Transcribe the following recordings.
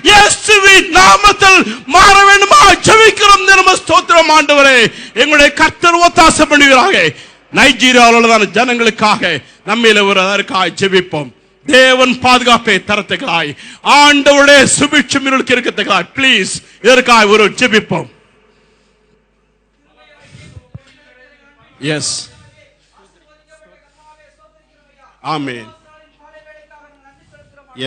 இயேசுவின் நாமத்தில் மாற வேண்டுமா ஜெபிக்கிறோம். நம்ம ஸ்தோத்திரம் ஆண்டவரே. எங்களுடைய கர்த்தர் ஒத்தாசை பண்ணுகிறாங்க. நைஜீரியாவில் உள்ள ஜனங்களுக்காக நம்மில ஒரு அதற்காக ஜெபிப்போம். தேவன் பாதுகாப்பை தரத்துக்காய், ஆண்டவருடைய சுபிட்சம் இருக்கத்துக்காய் ப்ளீஸ் இதற்காக ஒரு ஜெபிப்போம். Yes, amen.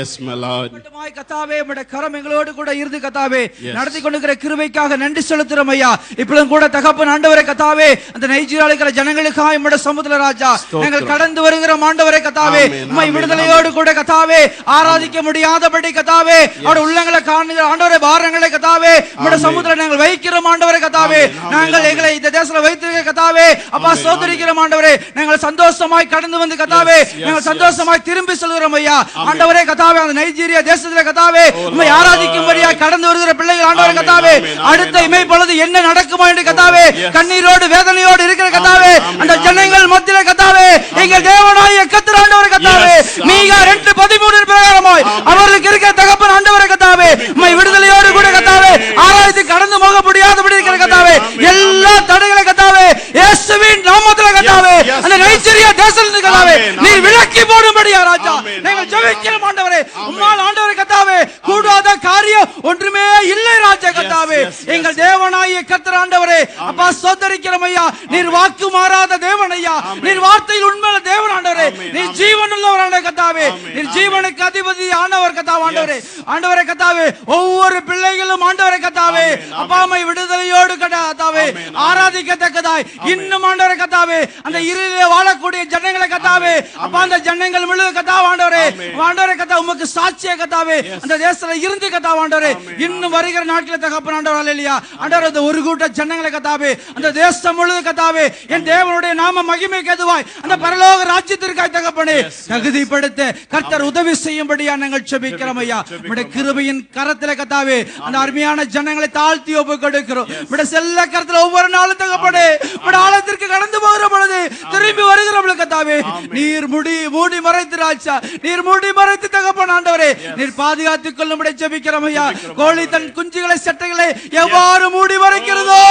Yes my lord. கர்த்தாவே உம்முடைய கரம் எங்களோடு கூட இருந்து கர்த்தாவே நடத்தி கொண்டிருக்கிற கிருபைக்காக நன்றி செலுத்துறோம் ஐயா. இப்பொழுதும் கூட தகப்பன் ஆண்டவரே கர்த்தாவே அந்த நைஜீரியாவில் இருக்கிற ஜனங்களுக்காக உம்முடைய சமுத்திர ராஜா நாங்கள் கடந்து வருகிற ஆண்டவரே கர்த்தாவே உம்மை விடுதலையோடு கூட கர்த்தாவே ஆராதிக்க முடியாதபடி கர்த்தாவே அவருடைய உள்ளங்களை காணுகிற ஆண்டவரே பாரங்களை கர்த்தாவே உம்முடைய சமுத்திர நாங்கள் வைக்கிறோம் ஆண்டவரே கர்த்தாவே. நாங்கள் எங்களை இந்த தேசத்துல வைத்திருக்கிற கர்த்தாவே அப்பா ஸ்தோத்திரிக்கிறோம் ஆண்டவரே. நாங்கள் சந்தோஷமாய் கடந்து வந்து கர்த்தாவே நாங்கள் சந்தோஷமாய் திரும்பி செல்கிறோம் ஐயா. ஆண்டவரே கர்த்தாவே அந்த நைஜீரியா தேசத்திலே கர்த்தாவே உம்மை ஆராதிக்கும்படியா கடந்து வருகிற பிள்ளைகள் ஆண்டவரே கர்த்தாவே அடுத்த இமை பொழுது என்ன நடக்குமோ என்று கர்த்தாவே கண்ணீரோடு வேதனையோடு இருக்கிற கர்த்தாவே அந்த ஜனங்கள் மத்தியிலே கர்த்தாவே எங்கள் தேவனாகிய கர்த்தர் ஆண்டவரே கர்த்தாவே மீகா 2:13 பிரகாரமாய் அவர்களுக்கு இருக்கிற தகப்பன் ஆண்டவரே கர்த்தாவே உம்மை விடுதலையோடு கூட கர்த்தாவே ஆராதித்து கடந்து போக முடியாதபடி இருக்கிற கர்த்தாவே எல்லா தடைகளை கர்த்தாவே இயேசுவின் நாமத்திலே கர்த்தாவே அந்த நைஜீரியா தேசத்திலே கர்த்தாவே நீர் விலக்கி போடும்படியா ராஜா நாங்கள் ஜெபிக்கிறோம் ஆண்டவரே. உம்மால் ஆண்டவரே கர்த்தாவே கூடாத காரியம் ஒன்றுமே இல்லை ராஜா கர்த்தாவே. எங்கள் தேவனாகிய கர்த்தர் ஆண்டவரே அப்பா ஸ்தோத்திரிக்கிறோம் ஐயா. நீர் வாக்கு மாறாத தேவன் ஐயா. நீர் வார்த்தையில் உண்மையுள்ள தேவன் ஆண்டவரே. நீர் ஜீவனுள்ளவர் ஆண்டவரே கர்த்தாவே. நீர் ஜீவனுக்கு அதிபதி ஆனவர் கர்த்தாவே ஆண்டவரே. ஆண்டவரே கர்த்தாவே ஒவ்வொரு பிள்ளைகளும் ஆண்டவரே கர்த்தாவே அப்பாமை விடுதலையோடு கர்த்தாவே ஆராதிக்கத்தக்கதாய் இன்னும் ஆண்டவரே கர்த்தாவே அந்த இருளிலே வாழக்கூடிய ஜனங்களை கர்த்தாவே அப்பா அந்த ஜனங்கள் முழு கர்த்தாவே ஆண்டவரே ஆண்டவரே கர்த்தாவே உமக்கு சாட்சியே கர்த்தாவே அந்த தேசத்துல இருந்து கர்த்தாவே ஆண்டவரே இன்னும் வருகிற நாட்களில் தகப்பன் ஆண்டவரே ஹல்லேலூயா ஆண்டவரே அந்த ஒரு கூட்ட ஜனங்களை கர்த்தாவே அந்த தேசம் முழு கர்த்தாவே என் தேவனுடைய நாம மகிமைக்கு ஏதுவாய் அந்த பரலோக ராஜ்யத்திற்காய் தகப்பனே தகுதிப்படுத்த கர்த்தர் உதவி செய்யும்படியா நாங்கள் ஜெபிக்கிறோம் ஐயா. உம்முடைய கிருபையின் கரத்திலே கர்த்தாவே அந்த அருமையான ஜனங்களை தாழ்த்தி ஒப்புக்கொடுக்கிறோம். உம்முடைய செல்ல கரத்திலே ஒவ்வொரு நாளும் தகப்பனே உம்முடைய ஆலயத்திற்கு கடந்து போகிற பொழுது திரும்பி வருகிற பொழுது கர்த்தாவே நீர் மூடி மறைத்து ராஜா நீர் மூடி மறைத்து தகப்பன் ஆண்டவரே நீர் பாதுகாத்துக் கொள்ளும்படி ஜெபிக்கிறோம் ஐயா. கோழி தன் குஞ்சுகளை சட்டைகளை எவ்வாறு மூடி மறைக்கிறதோ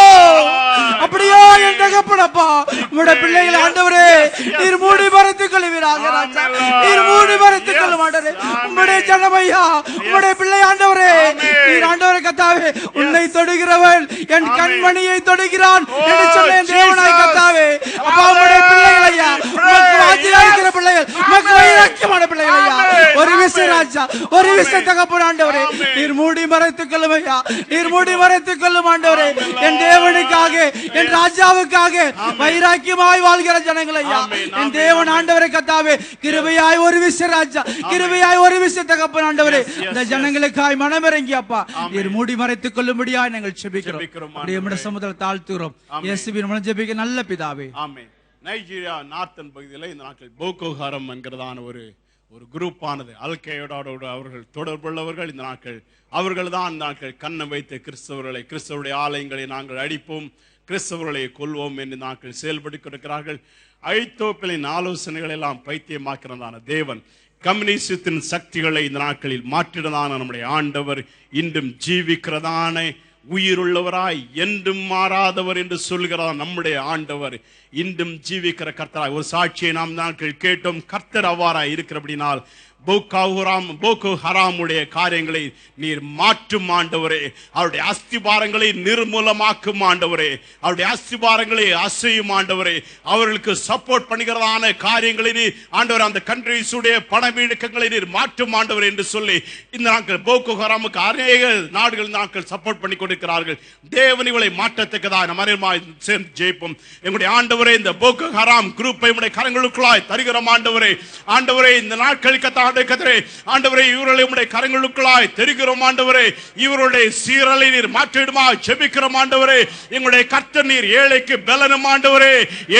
அப்படியே என் தகப்பனப்பா உம்முடைய பிள்ளைகளை ஆண்டவரே நீர் மூடி மறைத்துக் கொள்வீராக ராஜா. நீர் மூடி மறைத்துக் கொள்ளும் ஆண்டவரே உம்முடைய ஜனம் ஐயா உம்முடைய பிள்ளை ஆண்டவரே நீர் ஆண்டவரே கர்த்தாவே உன்னை தொடுகிறவன் என் கண்மணியை தொடுகிறான் என்று சொன்ன என் தேவனாய் கர்த்தாவே அப்பா உம்முடைய பிள்ளைகள் ஐயா உமக்கு வாஞ்சியா இருக்கிற பிள்ளைகள் உமக்கு வைராக்கியமான பிள்ளைகள் ஐயா ஒரு விஷயம் ராஜா ஒரு விஷயம் தகப்பன் ஆண்டவரே நீர் மூடி மறைத்துக் கொள்ளும் ஐயா. நீர் மூடி மறைத்துக் கொள்ளும் ஆண்டவரே என் தேவனுக்காக என் ராஜாவுக்காக வைராக்கியமாய் வாழ்கிற ஜனங்கள் ஐயா என் தேவன் ஆண்டவரே கர்த்தாவே கிருபையாய் ஒரு விஷயம் ராஜா கிருபையாய் ஒரு விஷயம் தகப்பன் ஆண்டவரே இந்த ஜனங்களுக்காய் மனமிறங்கி அப்பா நீர் மூடி மறைத்துக் கொள்ளும்படியாய் நாங்கள் ஜெபிக்கிறோம். நம்முடைய சமுத்திர தாழ்த்துகிறோம் இயேசுவின் மூலம் ஜெபிக்க நல்ல பிதாவே ஆமென். நைஜீரியா நார்த்தன் பகுதியில் இந்த நாட்கள் போகோ ஹராம் என்கிறதான ஒரு குரூப்பானது அல்கைடாவோடு அவர்கள் தொடர்புள்ளவர்கள். இந்த நாட்கள் அவர்கள் தான் இந்த நாட்கள் கண்ணை வைத்து கிறிஸ்தவருடைய ஆலயங்களை நாங்கள் அடிப்போம் கிறிஸ்தவர்களை கொல்வோம் என்று நாட்கள் செயல்பட்டு கொடுக்கிறார்கள். ஐதோப்பியலின் ஆலோசனைகள் எல்லாம் பைத்தியமாக்கிறதான தேவன் கம்யூனிஸ்டின் சக்திகளை இந்த நாட்களில் மாற்றிடதான நம்முடைய ஆண்டவர் இன்றும் ஜீவிக்கிறதான உயிருள்ளவராய் என்றும் மாறாதவர் என்று சொல்கிறார். நம்முடைய ஆண்டவர் இன்றும் ஜீவிக்கிற கர்த்தராய் ஒரு சாட்சியை நாம் நாட்கள் கேட்டோம். கர்த்தர் அவ்வாறாய் இருக்கிறபடினால் போகோ ஹராமுடைய காரியங்களை நீர் மாற்றும் ஆண்டவரே. அவருடைய அஸ்திபாரங்களை நிர்மூலமாக்கும் ஆண்டவரே. அவருடைய அஸ்திபாரங்களை அசையும் ஆண்டவரே. அவர்களுக்கு சப்போர்ட் பண்ணுகிறதான காரியங்களை நீர் ஆண்டவர் அந்த கண்ட்ரிஸுடைய பணவீடுகளை நீர் மாற்றும் ஆண்டவர் என்று சொல்லி இந்த நாட்கள் போகோ ஹராமுக்கு அநேக நாடுகள் நாட்கள் சப்போர்ட் பண்ணி கொடுக்கிறார்கள். தேவன் இவளை மாற்றத்தக்கதாக நம்ம சேர்ந்து ஜெயிப்போம். எங்களுடைய ஆண்டவரே இந்த போகோ ஹராம் குரூப்பை உடைய கரங்களுக்குள்ளாய் தருகிறோம் ஆண்டவரே. ஆண்டவரே இந்த நாட்களுக்கு ஆண்டவரே இவர்களை உம்முடைய கரங்களுக்குள்ளாய் தெரிகிறோம் ஆண்டவரே. இவருடைய சீரலை நீர் மாற்றிடுமா ஜெபிக்கிறோம் ஆண்டவரே. எங்களுடைய கர்த்தர் நீர் ஏழைக்கு பலனும் ஆண்டவரே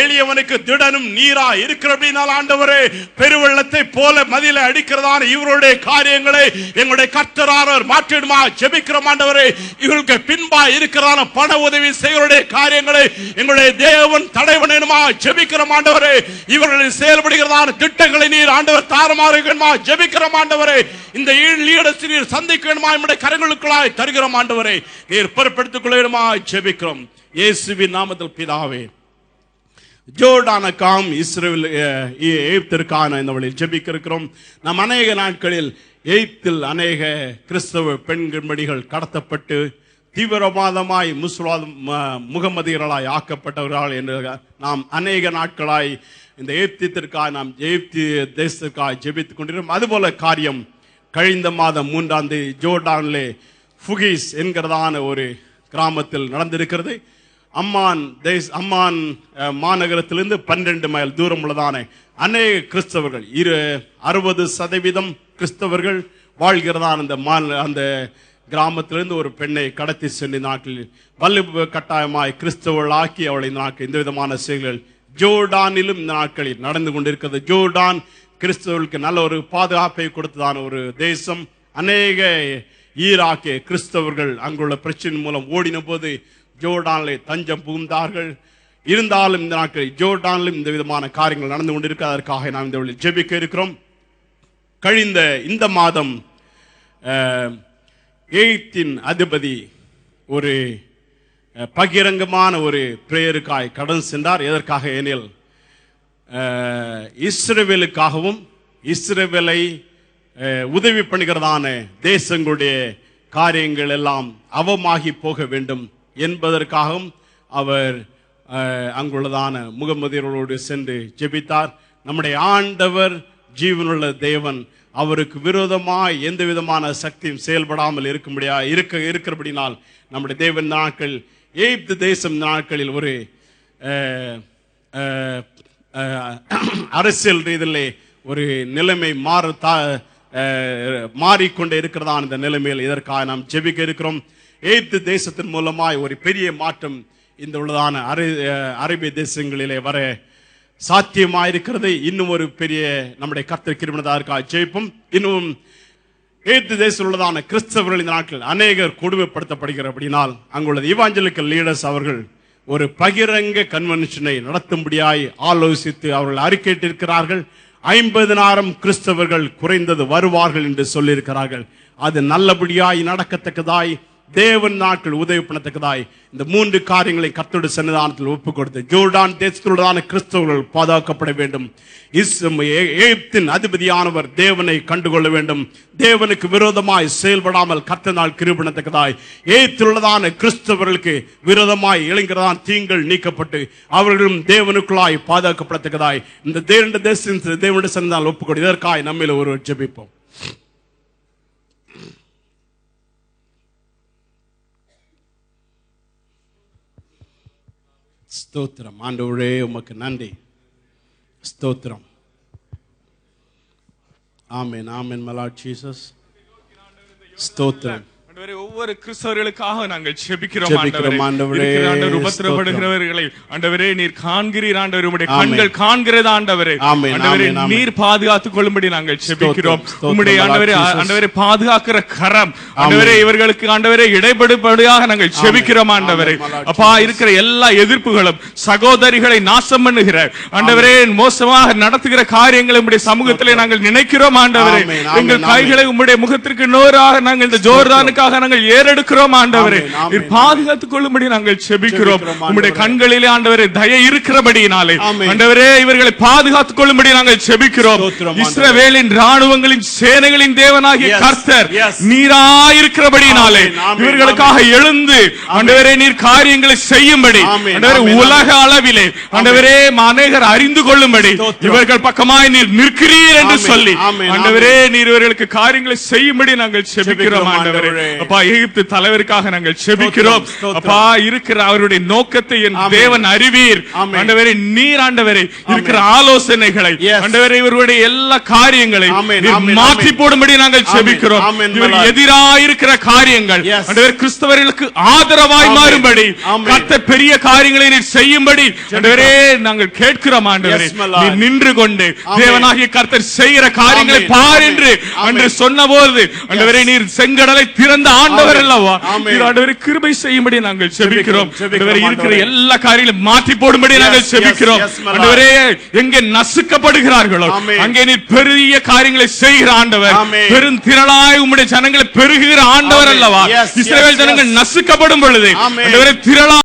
எளியவனுக்கு திடனும் நீரா இருக்கிறபடினால் ஆண்டவரே பெருவெள்ளத்தை போல மதில அடிக்கிறதான இவருடைய காரியங்களை எங்களுடைய கர்த்தரார் மாற்றிடுமா ஜெபிக்கிறோம் ஆண்டவரே. இவர்களுக்கு பின்பா இருக்கிறதான பண உதவி செய்வருடைய காரியங்களை எங்களுடைய தேவன் தடை பண்ணணுமா ஜெபிக்கிறோம் ஆண்டவரே. இவர்கள் செயல்படுகிறதான திட்டங்களை நீர் ஆண்டவர் தாரமாறுமா ஜெபிக்கிறோம் ஆண்டவரே. இந்த லீடர்ஸ் நீர் சந்திக்க வேண்டுமா, நம்முடைய கரங்களுக்குள்ளாய் தருகிறோம் ஆண்டவரே. நீர் பொறுப்பெடுத்துக் கொள்ள வேண்டுமா ஜெபிக்கிறோம் இயேசுவின் நாமத்தில் பிதாவே. ஜோர்டானுக்காம் இஸ்ரவேல் எகிப்திற்கான இந்த வழியில் ஜெபிக்க இருக்கிறோம். நாம் அநேக நாட்களில் எகிப்தில் அநேக கிறிஸ்தவ பெண்மணிகள் கடத்தப்பட்டு தீவிரவாதமாய் முகமதியர்களாய் ஆக்கப்பட்டவர்கள் என்று நாம் அநேக நாட்களாய் இந்த எகிப்திற்காக நாம் எகிப்து தேசத்திற்காக ஜெபித்துக் கொண்டிருக்கிறோம். அதுபோல காரியம் கழிந்த மாதம் 3ஆம் தேதி ஜோர்டானிலே ஃபுகிஸ் என்கிறதான ஒரு கிராமத்தில் நடந்திருக்கிறது. அம்மான் மாநகரத்திலிருந்து 12 மைல் தூரம் உள்ளதான அநேக கிறிஸ்தவர்கள் 60% கிறிஸ்தவர்கள் வாழ்கிறதான அந்த கிராமத்திலிருந்து ஒரு பெண்ணை கடத்தி சென்ற நாட்களில் வல்லு கட்டாயமாய் கிறிஸ்தவர்கள் ஆக்கி அவளை நாட்கள் இந்த விதமான செயல்கள் ஜோர்டானிலும் இந்த நாட்களில் நடந்து கொண்டிருக்கிறது. ஜோர்டான் கிறிஸ்தவர்களுக்கு நல்ல ஒரு பாதுகாப்பை கொடுத்ததான ஒரு தேசம். அநேக ஈராக்கிய கிறிஸ்தவர்கள் அங்குள்ள பிரச்சனை மூலம் ஓடின போது ஜோர்டானிலே தஞ்சம் புகுந்தார்கள். இருந்தாலும் இந்த நாட்களில் ஜோர்டானிலும் இந்த விதமான காரியங்கள் நடந்து கொண்டிருக்க, அதற்காக நாம் இந்த வழியில் ஜெபிக்க இருக்கிறோம். கழிந்த இந்த மாதம் எகிப்தின் அதிபதி ஒரு பகிரங்கமான ஒரு பிரேயருக்காய் கடந்து சென்றார். எதற்காக எனில் இஸ்ரவேலுக்காகவும் இஸ்ரவேலை உதவி பண்ணுகிறதான தேசங்களுடைய காரியங்கள் எல்லாம் அவமாகி போக வேண்டும் என்பதற்காகவும் அவர் அங்குள்ளதான முகமதியர்களோடு சென்று ஜெபித்தார். நம்முடைய ஆண்டவர் ஜீவனுள்ள தேவன், அவருக்கு விரோதமாய் எந்த விதமான சக்தியும் செயல்படாமல் இருக்கிறபடினால் நம்முடைய தேவன் நாட்கள் எகிப்து தேசம் நாட்களில் ஒரு அரசியல் ரீதியிலே ஒரு நிலைமை மாறிக்கொண்டே இருக்கிறதான இந்த நிலைமையில் இதற்காக நாம் ஜெபிக்க இருக்கிறோம். எகிப்து தேசத்தின் மூலமாய் ஒரு பெரிய மாற்றம் இந்த உள்ளதான அரேபிய தேசங்களிலே வர சாத்தியமாயிருக்கிறது. இன்னும் ஒரு பெரிய நம்முடைய கர்த்தர் கிருபையினால ஜெயிப்போம். இன்னும் எகிப்து தேசத்தில் உள்ளதான கிறிஸ்தவர்கள் இந்த நாட்கள் அநேகர் கொடுமைப்படுத்தப்படுகிறபடினால் அங்குள்ள இவாஞ்சலிக்கல் லீடர்ஸ் அவர்கள் ஒரு பகிரங்க கன்வென்ஷனை நடத்தும்படியாய் ஆலோசித்து அவர்கள் அறிக்கையிட்டிருக்கிறார்கள். 50,000 கிறிஸ்தவர்கள் குறைந்தது வருவார்கள் என்று சொல்லியிருக்கிறார்கள். அது நல்லபடியாய் நடக்கத்தக்கதாய் தேவன் நாட்கள் உதவி பண்ணத்தக்கதாய் இந்த 3 காரியங்களை கர்த்தருடைய சன்னிதானத்தில் ஒப்புக் கொடுத்து ஜோர்டான் தேசத்திலுள்ளதான கிறிஸ்தவர்கள் பாதுகாக்கப்பட வேண்டும். எகிப்தின் அதிபதியானவர் தேவனை கண்டுகொள்ள வேண்டும். தேவனுக்கு விரோதமாய் செயல்படாமல் கர்த்தனால் கிருபை பண்ணத்தக்கதாய் எகிப்திலுள்ளதான கிறிஸ்தவர்களுக்கு விரோதமாய் இளைஞர்தான் தீங்கள் நீக்கப்பட்டு அவர்களும் தேவனுக்குள்ளாய் பாதுகாக்கப்படத்தக்கதாய் இந்த தேவனுடைய சன்னிதானத்தில் ஒப்புக் கொடு. இதற்காய் நம்மில் ஒருவர் ஜெபிப்போம். ஸ்தோத்திரம் ஆண்டவரே, உமக்கு நன்றி. ஸ்தோத்திரம். ஆமென் ஆமென் மை லார்ட் ஜீசஸ். ஸ்தோத்திரம். ஒவ்வொரு கிறிஸ்தவர்களுக்காக நாங்கள் ஜெபிக்கிறோம் ஆண்டவரே. உபத்திரப்படுகிறவர்களை ஆண்டவரே நீர் காண்கிறீர் ஆண்டவரே. உம்முடைய கண்கள் காண்கிறது ஆண்டவரே. ஆண்டவரே நீர் பாதுகாத்துக் கொள்ளும்படி நாங்கள் ஜெபிக்கிறோம். உம்முடைய ஆண்டவரே பாதுகாக்கிற கரம் ஆண்டவரே இவர்களுக்கு ஆண்டவரே இடைபடுபடியாக நாங்கள் ஜெபிக்கிறோம் ஆண்டவரே. அப்பா இருக்கிற எல்லா எதிர்ப்புகளும் சகோதரிகளை நாசம் பண்ணுகிற ஆண்டவரே மோசமாக நடத்துகிற காரியங்களை உம்முடைய சமூகத்திலே நாங்கள் நினைக்கிறோம் ஆண்டவரே. எங்கள் கைகளை உம்முடைய முகத்திற்கு நேராக நாங்கள் இந்த ஜோர்தானுக்கு நாங்கள் ஏறெடுக்கிறோம் ஆண்டவரே. நீர் பாதுகாத்துக் கொள்ளும்படி நாங்கள் ஜெபிக்கிறோம். உம்முடைய கண்களிலே ஆண்டவரே தயை இருக்கிறபடியினாலே ஆண்டவரே இவர்களை பாதுகாத்துக் கொள்ளும்படி நாங்கள் ஜெபிக்கிறோம். இஸ்ரவேலின் ராணுவங்களின் சேனைகளின் தேவனாகிய கர்த்தர் நீராயிருக்கிறபடியினாலே இவர்களுக்காக எழுந்து ஆண்டவரே நீர் காரியங்களை செய்யும்படி ஆண்டவரே உலக அளவிலே ஆண்டவரே அநேகர் அறிந்து கொள்ளும்படி இவர்கள் பக்கமாய் நீர் நிற்கிறீர் என்று சொல்லி ஆண்டவரே நீர் இவர்களுக்கு காரியங்களை செய்யும்படி நாங்கள் ஜெபிக்கிறோம் ஆண்டவரே. அப்பா எகிப்து தலைவருக்காக நாங்கள் ஜெபிக்கிறோம். அப்பா இருக்கிற அவருடைய நோக்கத்தை என் தேவன் அறிவீர் ஆண்டவரே. நீர் ஆண்டவரே இருக்கிற ஆலோசனைகளை ஆண்டவரே இவருடைய எல்லா காரியங்களை மாற்றி போடும்படி நாங்கள் ஜெபிக்கிறோம். இவர் எதிராக இருக்கிற காரியங்கள் ஆண்டவரே கிறிஸ்தவர்களுக்கு ஆதரவாய் மாறும்படி கர்த்தர் பெரிய காரியங்களை நீர் செய்யும்படி ஆண்டவரே நாங்கள் கேட்கிறோம் ஆண்டவரே. நீர் நின்று கொண்டு தேவனாகிய கர்த்தர் செய்கிற காரியங்களை பார் என்று அன்று சொன்னபோது ஆண்டவரே நீர் செங்கடலை திறந்த ஆண்டவர் அல்லவா? ஆமென். இது ஆண்டவரே கிருபை செய்யும்படி நாங்கள் ஜெபிக்கிறோம். ஜெபிக்கிறோம், ஆண்டவரே இருக்கிற ஆண்டவரே. எல்லா காரியங்களையும் மாற்றி போடும்படி நாங்கள் ஜெபிக்கிறோம். yes, my Lord. ஆண்டவரே எங்கே நசுக்கப்படுகிறார்களோ ஆமென். அங்கே நீர் பெரிய காரியங்களை செய்கிற ஆண்டவர். ஆமென். பெருந்திரளாய் உம்முடைய ஜனங்களை பெருகுகிற ஆண்டவர் ஆமென். அல்லவா? Yes, இஸ்ரவேல் yes, ஜனங்கள் yes. நசுக்கப்படும் பொழுது ஆமென். ஆண்டவரே திரளாய்